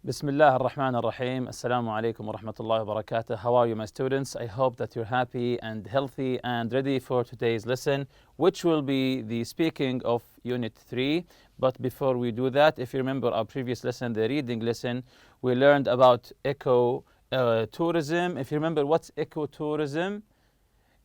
بسم الله الرحمن الرحيم. Assalamu alaikum wa rahmatullahi wa barakatuh. How are you, my students? I hope that you're happy and healthy and ready for today's lesson, which will be the speaking of Unit 3. But before we do that, if you remember our previous lesson, the reading lesson, we learned about eco-tourism. If you remember, what's eco-tourism?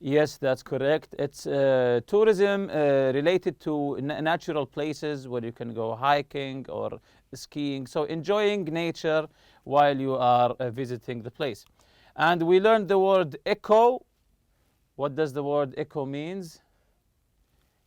Yes, that's correct. It's tourism related to natural places where you can go hiking or skiing. So enjoying nature while you are visiting the place. And we learned the word eco. What does the word eco means?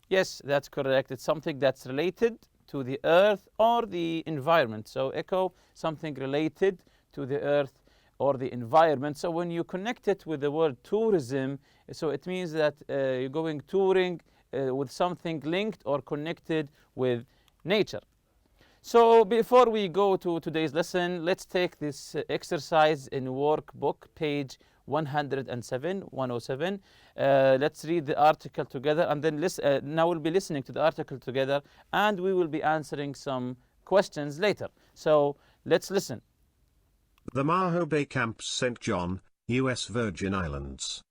Yes, that's correct. It's something that's related to the earth or the environment. So eco, something related to the earth or the environment. So when you connect it with the word tourism, so it means that you're going touring with something linked or connected with nature. So before we go to today's lesson, let's take this exercise in workbook, page 107. Let's read the article together, and then now we'll be listening to the article together, and we will be answering some questions later. So let's listen. The Maho Bay Camps, St. John, U.S. Virgin Islands.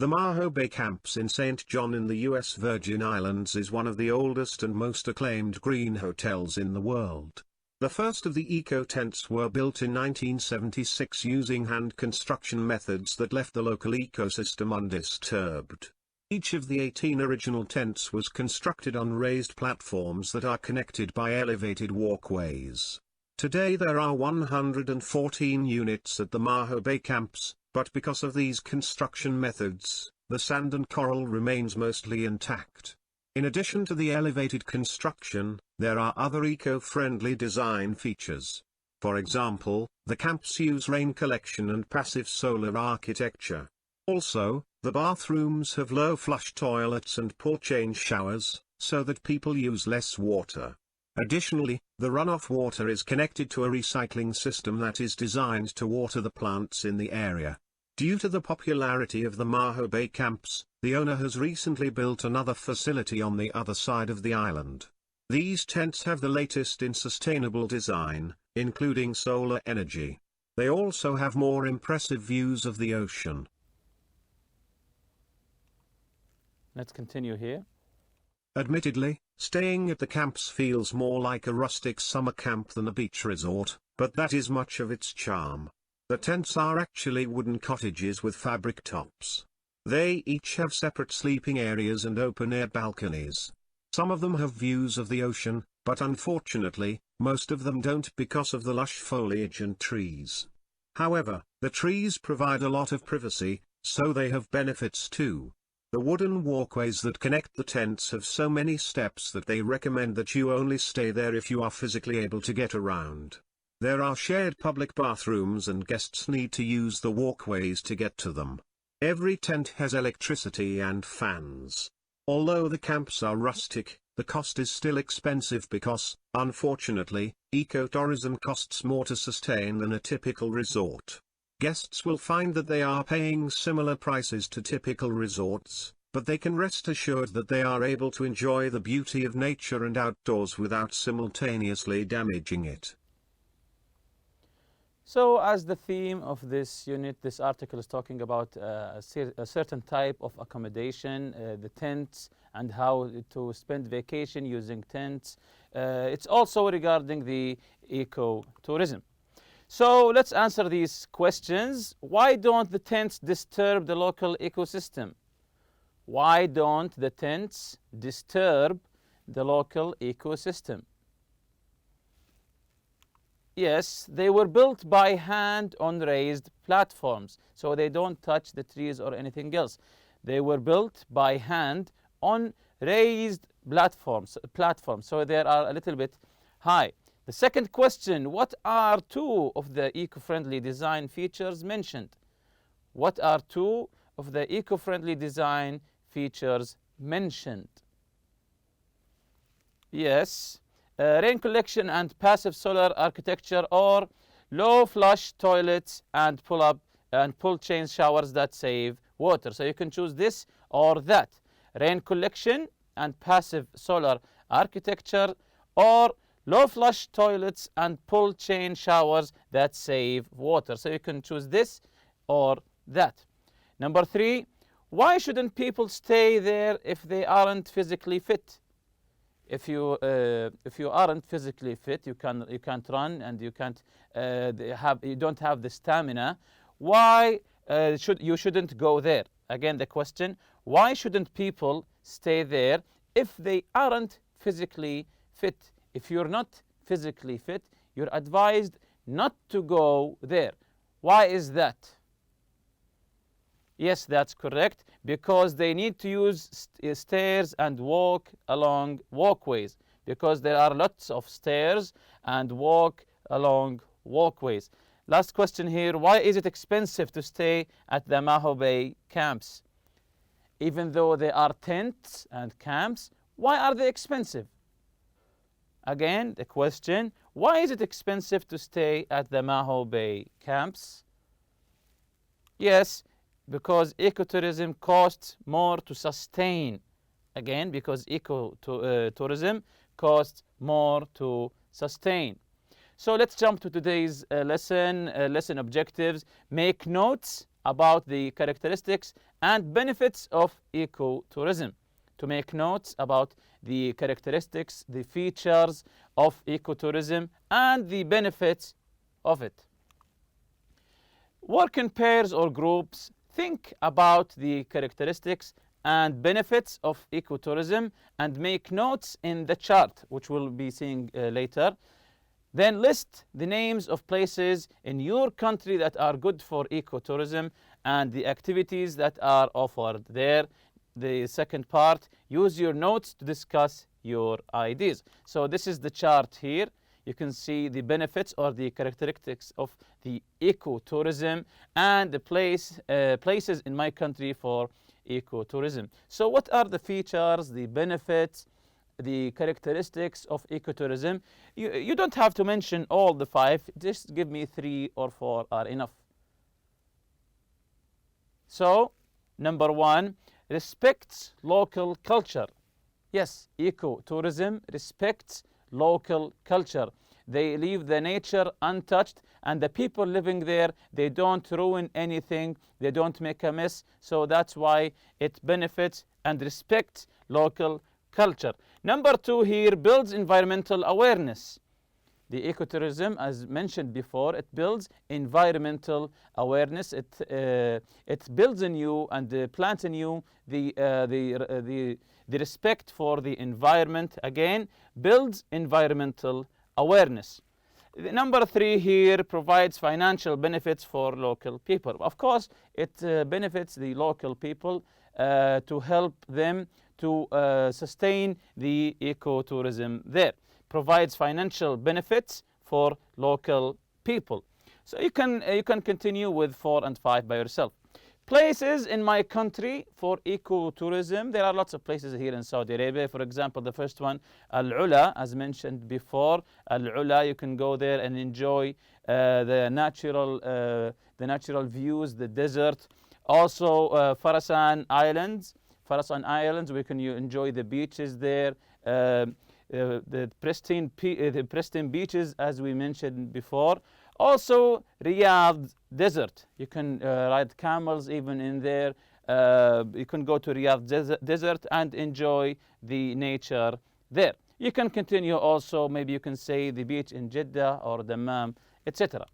The Maho Bay Camps in St. John in the U.S. Virgin Islands is one of the oldest and most acclaimed green hotels in the world. The first of the eco-tents were built in 1976 using hand construction methods that left the local ecosystem undisturbed. Each of the 18 original tents was constructed on raised platforms that are connected by elevated walkways. Today there are 114 units at the Maho Bay Camps, but because of these construction methods, the sand and coral remains mostly intact. In addition to the elevated construction, there are other eco-friendly design features. For example, the camps use rain collection and passive solar architecture. Also, the bathrooms have low flush toilets and pull-change showers, so that people use less water. Additionally, the runoff water is connected to a recycling system that is designed to water the plants in the area. Due to the popularity of the Maho Bay Camps, the owner has recently built another facility on the other side of the island. These tents have the latest in sustainable design, including solar energy. They also have more impressive views of the ocean. Let's continue here. Admittedly, staying at the camps feels more like a rustic summer camp than a beach resort, but that is much of its charm. The tents are actually wooden cottages with fabric tops. They each have separate sleeping areas and open-air balconies. Some of them have views of the ocean, but unfortunately, most of them don't because of the lush foliage and trees. However, the trees provide a lot of privacy, so they have benefits too. The wooden walkways that connect the tents have so many steps that they recommend that you only stay there if you are physically able to get around. There are shared public bathrooms and guests need to use the walkways to get to them. Every tent has electricity and fans. Although the camps are rustic, the cost is still expensive because, unfortunately, ecotourism costs more to sustain than a typical resort. Guests will find that they are paying similar prices to typical resorts, but they can rest assured that they are able to enjoy the beauty of nature and outdoors without simultaneously damaging it. So as the theme of this unit, this article is talking about a certain type of accommodation, the tents, and how to spend vacation using tents. It's also regarding the eco-tourism. So let's answer these questions. Why don't the tents disturb the local ecosystem? Why don't the tents disturb the local ecosystem? Yes, they were built by hand on raised platforms, so they don't touch the trees or anything else. They were built by hand on raised platforms, so they are a little bit high. The second question, what are two of the eco-friendly design features mentioned? What are two of the eco-friendly design features mentioned? Yes, rain collection and passive solar architecture, or low flush toilets and pull-chain showers that save water. So you can choose this or that. Rain collection and passive solar architecture, or low flush toilets, and pull chain showers that save water. So you can choose this or that. Number 3, why shouldn't people stay there if they aren't physically fit? If you aren't physically fit, you can't run, and you don't have the stamina. Why shouldn't go there? Again, the question: why shouldn't people stay there if they aren't physically fit? If you're not physically fit, you're advised not to go there. Why is that? Yes, that's correct, because they need to use stairs and walk along walkways, because there are lots of stairs and walk along walkways. Last question here: why is it expensive to stay at the Maho Bay camps? Even though they are tents and camps, why are they expensive? Again, the question: why is it expensive to stay at the Maho Bay camps? Yes, because ecotourism costs more to sustain. Again, because ecotourism costs more to sustain. So let's jump to today's lesson objectives. Make notes about the characteristics and benefits of ecotourism. To make notes about the characteristics, the features of ecotourism, and the benefits of it. Work in pairs or groups. Think about the characteristics and benefits of ecotourism and make notes in the chart, which we'll be seeing later. Then list the names of places in your country that are good for ecotourism and the activities that are offered there. The second part: use your notes to discuss your ideas. So this is the chart here. You can see the benefits or the characteristics of the ecotourism and the places in my country for ecotourism. So what are the features, the benefits, the characteristics of ecotourism? You don't have to mention all the 5. Just give me 3 or 4 are enough. So, number 1, respects local culture. Yes, ecotourism respects local culture. They leave the nature untouched, and the people living there, they don't ruin anything, they don't make a mess. So that's why it benefits and respects local culture. Number 2 here, builds environmental awareness. The ecotourism, as mentioned before, it builds environmental awareness. It builds in you and plants in you the respect for the environment. Again, builds environmental awareness. Number 3 here, provides financial benefits for local people. Of course, it benefits the local people to help them to sustain the ecotourism there. Provides financial benefits for local people. So you can continue with 4 and 5 by yourself. Places in my country for ecotourism. There are lots of places here in Saudi Arabia. For example, the first one, Al-Ula, as mentioned before. Al-Ula, you can go there and enjoy the natural views, the desert. Also, Farasan Islands. Farasan Islands, we can enjoy the beaches there. The pristine beaches, as we mentioned before. Also, Riyadh Desert. You can ride camels even in there. You can go to Riyadh Desert and enjoy the nature there. You can continue also, maybe you can say the beach in Jeddah or Dammam, etc.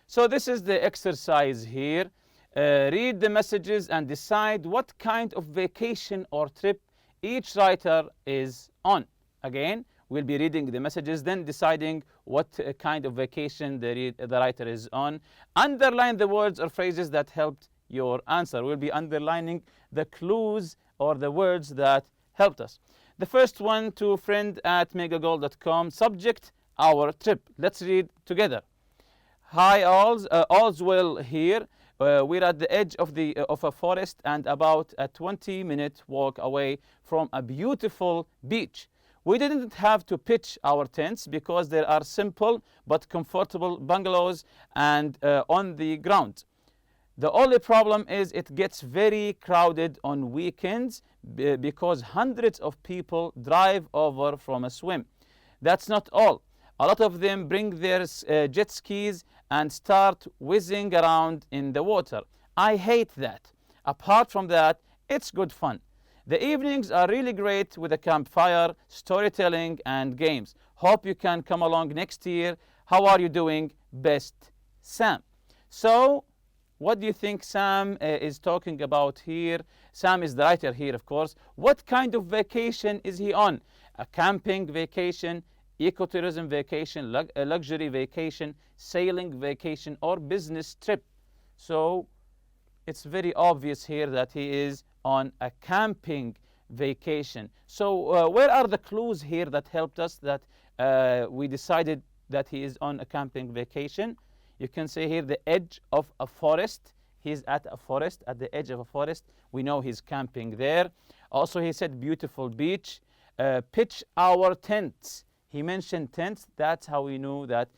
So this is the exercise here. Read the messages and decide what kind of vacation or trip each writer is on. Again, we'll be reading the messages, then deciding what kind of vacation the writer is on. Underline the words or phrases that helped your answer. We'll be underlining the clues or the words that helped us. The first one, to friend@megagoal.com. Subject, our trip. Let's read together. Hi, all's well here. We're at the edge of a forest and about a 20-minute walk away from a beautiful beach. We didn't have to pitch our tents because there are simple but comfortable bungalows and on the ground. The only problem is it gets very crowded on weekends because hundreds of people drive over from a swim. That's not all. A lot of them bring their jet skis and start whizzing around in the water. I hate that. Apart from that, it's good fun. The evenings are really great with a campfire, storytelling, and games. Hope you can come along next year. How are you doing? Best, Sam. So, what do you think Sam is talking about here? Sam is the writer here, of course. What kind of vacation is he on? A camping vacation, ecotourism vacation, a luxury vacation, sailing vacation, or business trip? So, it's very obvious here that he is on a camping vacation. So where are the clues here that helped us that we decided that he is on a camping vacation? You can say here the edge of a forest. He's at a forest, at the edge of a forest. We know he's camping there. Also, he said beautiful beach. Pitch our tents. He mentioned tents. That's how we knew that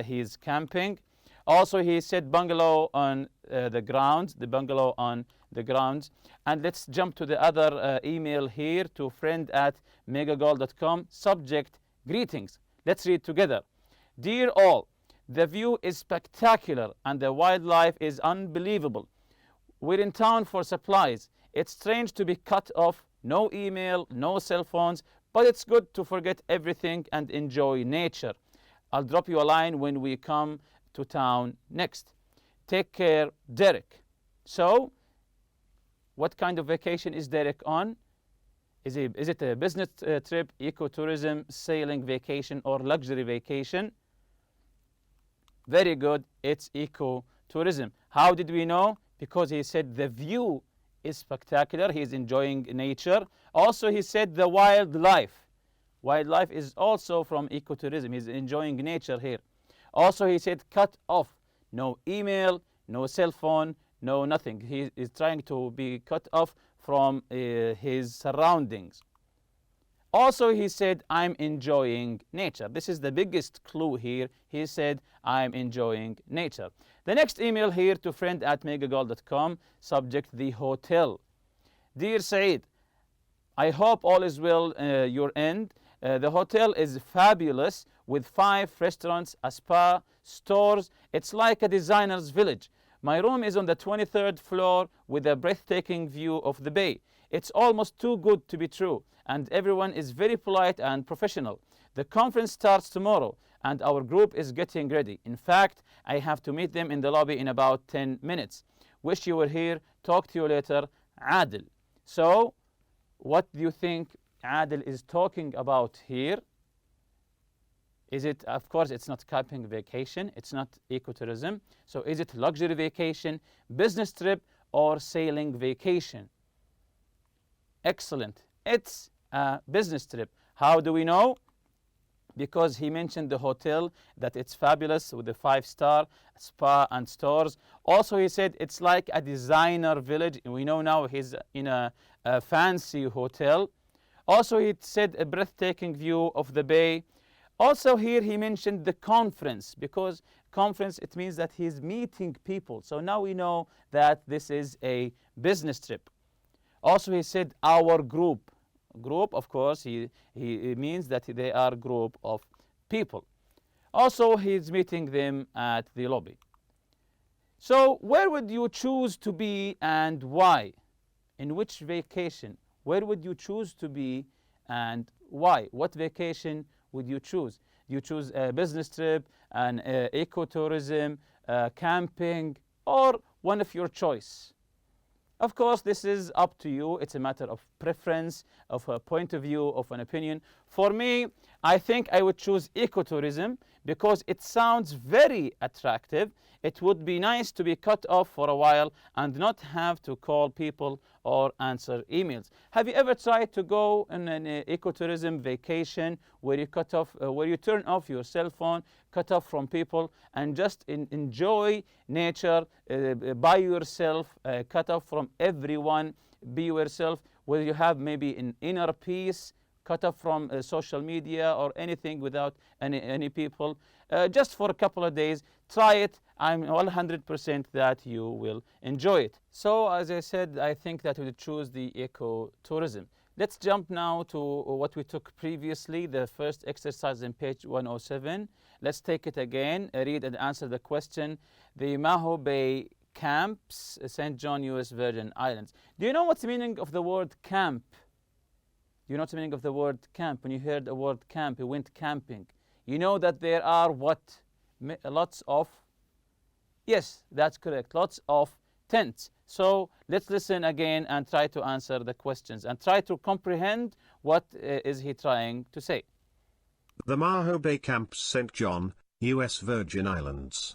he is camping. Also, he said bungalow on the grounds, the bungalow on the grounds. And let's jump to the other email here to friend@megagold.com. Subject, greetings. Let's read together. Dear all, the view is spectacular and the wildlife is unbelievable. We're in town for supplies. It's strange to be cut off, no email, no cell phones, but it's good to forget everything and enjoy nature. I'll drop you a line when we come to town next. Take care, Derek. So, what kind of vacation is Derek on? Is it a business trip, ecotourism, sailing vacation, or luxury vacation? Very good, it's ecotourism. How did we know? Because he said the view is spectacular, he's enjoying nature. Also, he said the wildlife. Wildlife is also from ecotourism, he's enjoying nature here. Also, he said cut off. No email, no cell phone, no nothing. He is trying to be cut off from his surroundings. Also, he said, I'm enjoying nature. This is the biggest clue here. He said, I'm enjoying nature. The next email here to friend@megagold.com, subject the hotel. Dear Saeed, I hope all is well your end. The hotel is fabulous with 5 restaurants, a spa, stores. It's like a designer's village. My room is on the 23rd floor with a breathtaking view of the bay. It's almost too good to be true, and everyone is very polite and professional. The conference starts tomorrow, and our group is getting ready. In fact, I have to meet them in the lobby in about 10 minutes. Wish you were here. Talk to you later. Adil. So, what do you think Adil is talking about here? Is it, of course, it's not camping vacation, it's not ecotourism. So is it luxury vacation, business trip, or sailing vacation? Excellent. It's a business trip. How do we know? Because he mentioned the hotel, that it's fabulous with the 5-star spa and stores. Also, he said it's like a designer village. We know now he's in a fancy hotel. Also, he said a breathtaking view of the bay. Also, here he mentioned the conference, because conference, it means that he's meeting people. So now we know that this is a business trip. Also, he said our group. Group, of course, he means that they are a group of people. Also, he's meeting them at the lobby. So, where would you choose to be and why? In which vacation? Where would you choose to be and why? What vacation would you choose? You choose a business trip, an ecotourism, camping, or one of your choice. Of course, this is up to you. It's a matter of preference, of a point of view, of an opinion. For me, I think I would choose ecotourism because it sounds very attractive. It would be nice to be cut off for a while and not have to call people or answer emails. Have you ever tried to go on an ecotourism vacation where you where you turn off your cell phone, cut off from people, and just enjoy nature by yourself, cut off from everyone, be yourself, where you have maybe an inner peace, cut off from social media or anything without any people, just for a couple of days. Try it. I'm 100% that you will enjoy it. So, as I said, I think that we'll choose the ecotourism. Let's jump now to what we took previously, the first exercise in page 107. Let's take it again, read and answer the question. The Maho Bay camps, St. John, U.S. Virgin Islands. Do you know what's the meaning of the word camp? Do you know what's the meaning of the word camp? When you heard the word camp, you went camping. You know that there are what? Lots of, yes, that's correct, lots of tents. So let's listen again and try to answer the questions and try to comprehend what is he trying to say. The Maho Bay Camps, St. John, U.S. Virgin Islands.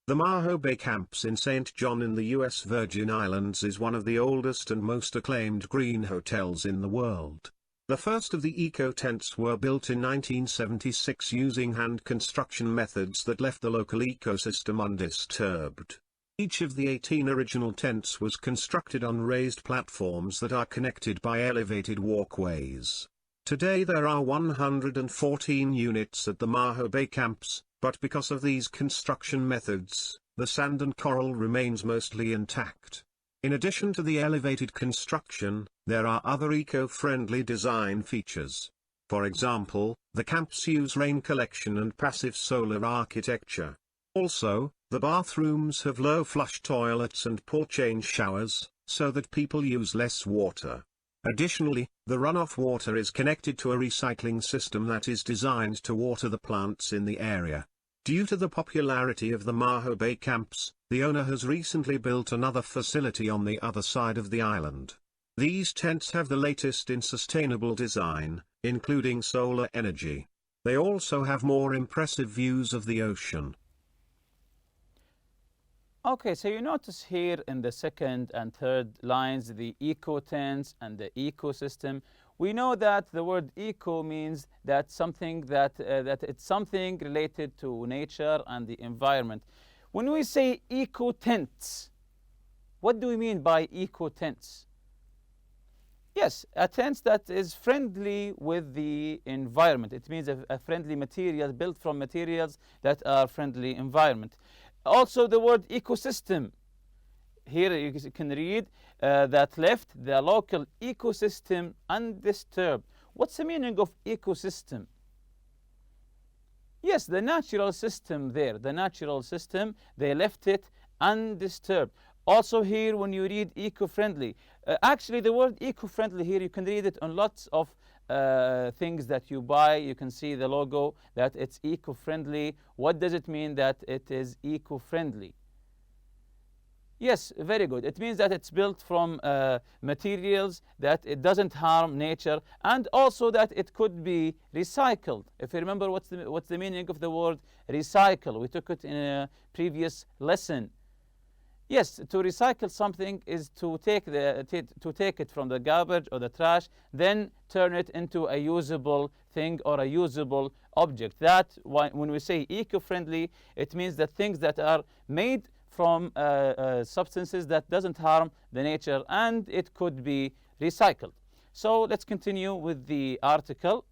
The Maho Bay Camps in St. John in the U.S. Virgin Islands is one of the oldest and most acclaimed green hotels in the world. The first of the eco-tents were built in 1976 using hand construction methods that left the local ecosystem undisturbed. Each of the 18 original tents was constructed on raised platforms that are connected by elevated walkways. Today there are 114 units at the Maho Bay Camps, but because of these construction methods, the sand and coral remains mostly intact. In addition to the elevated construction, there are other eco-friendly design features. For example, the camps use rain collection and passive solar architecture. Also, the bathrooms have low flush toilets and pour-change showers, so that people use less water. Additionally, the runoff water is connected to a recycling system that is designed to water the plants in the area. Due to the popularity of the Maho Bay Camps, the owner has recently built another facility on the other side of the island. These tents have the latest in sustainable design, including solar energy. They also have more impressive views of the ocean. Okay, so you notice here in the second and third lines the eco-tents and the ecosystem. We know that the word eco means that something that it's something related to nature and the environment. When we say eco-tents, what do we mean by eco-tents? Yes, a tent that is friendly with the environment. It means a friendly material built from materials that are friendly environment. Also the word ecosystem. Here you can read that left the local ecosystem undisturbed. What's the meaning of ecosystem? Yes, the natural system there, the natural system, they left it undisturbed. Also here when you read eco-friendly, actually the word eco-friendly here, you can read it on lots of things that you buy. You can see the logo that it's eco-friendly. What does it mean that it is eco-friendly? Yes, very good. It means that it's built from materials that it doesn't harm nature, and also that it could be recycled. If you remember what's the meaning of the word recycle, we took it in a previous lesson. Yes, to recycle something is to take it from the garbage or the trash, then turn it into a usable thing or a usable object. That when we say eco-friendly, it means that things that are made from substances that doesn't harm the nature, and it could be recycled. So let's continue with the article.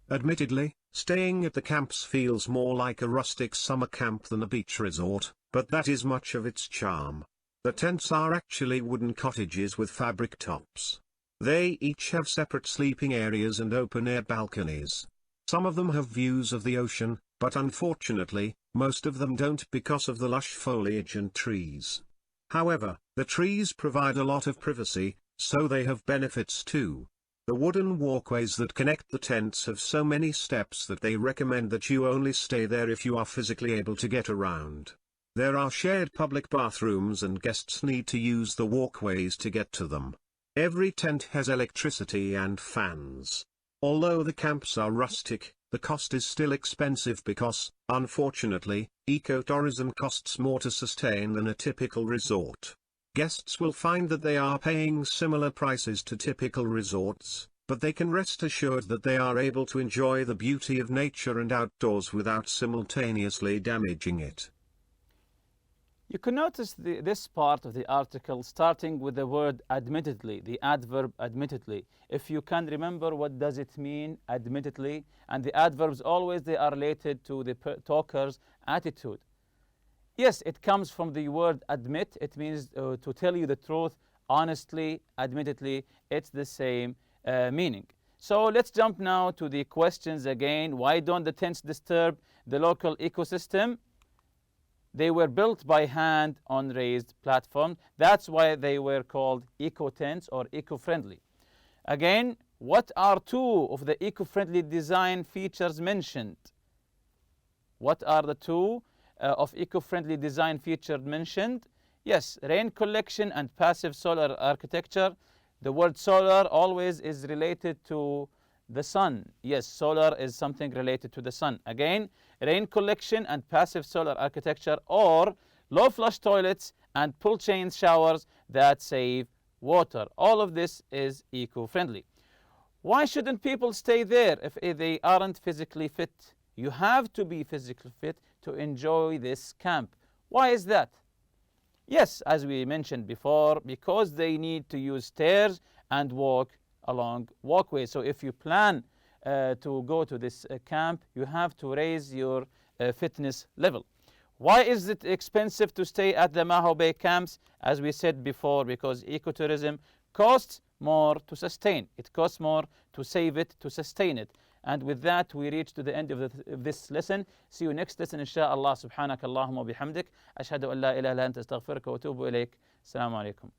Admittedly, staying at the camps feels more like a rustic summer camp than a beach resort, but that is much of its charm. The tents are actually wooden cottages with fabric tops. They each have separate sleeping areas and open-air balconies. Some of them have views of the ocean, but unfortunately, most of them don't because of the lush foliage and trees. However, the trees provide a lot of privacy, so they have benefits too. The wooden walkways that connect the tents have so many steps that they recommend that you only stay there if you are physically able to get around. There are shared public bathrooms and guests need to use the walkways to get to them. Every tent has electricity and fans. Although the camps are rustic, the cost is still expensive because, unfortunately, ecotourism costs more to sustain than a typical resort. Guests will find that they are paying similar prices to typical resorts, but they can rest assured that they are able to enjoy the beauty of nature and outdoors without simultaneously damaging it. You can notice this part of the article starting with the word admittedly, the adverb admittedly. If you can remember what does it mean admittedly, and the adverbs always they are related to the talker's attitude. Yes, it comes from the word admit. It means to tell you the truth honestly, admittedly, it's the same meaning. So let's jump now to the questions again. Why don't the tents disturb the local ecosystem? They were built by hand on raised platforms. That's why they were called eco-tents or eco-friendly. Again, what are two of the eco-friendly design features mentioned? What are the two of eco-friendly design features mentioned? Yes, rain collection and passive solar architecture. The word solar always is related to the sun. Yes, solar is something related to the sun. Again, rain collection and passive solar architecture, or low flush toilets and pull chain showers that save water. All of this is eco-friendly. Why shouldn't people stay there if they aren't physically fit? You have to be physically fit to enjoy this camp. Why is that? Yes, as we mentioned before, because they need to use stairs and walk along walkways. So if you plan to go to this camp, you have to raise your fitness level. Why is it expensive to stay at the Maho Bay camps? As we said before, because ecotourism costs more to sustain. It costs more to save it, to sustain it. And with that, we reach to the end of this lesson. See you next lesson, inshallah. Subhanak Allahumma bihamdik. Ashhadu an la ilaha illa anta astaghfiruka wa atubu ilayk. Assalamu alaikum.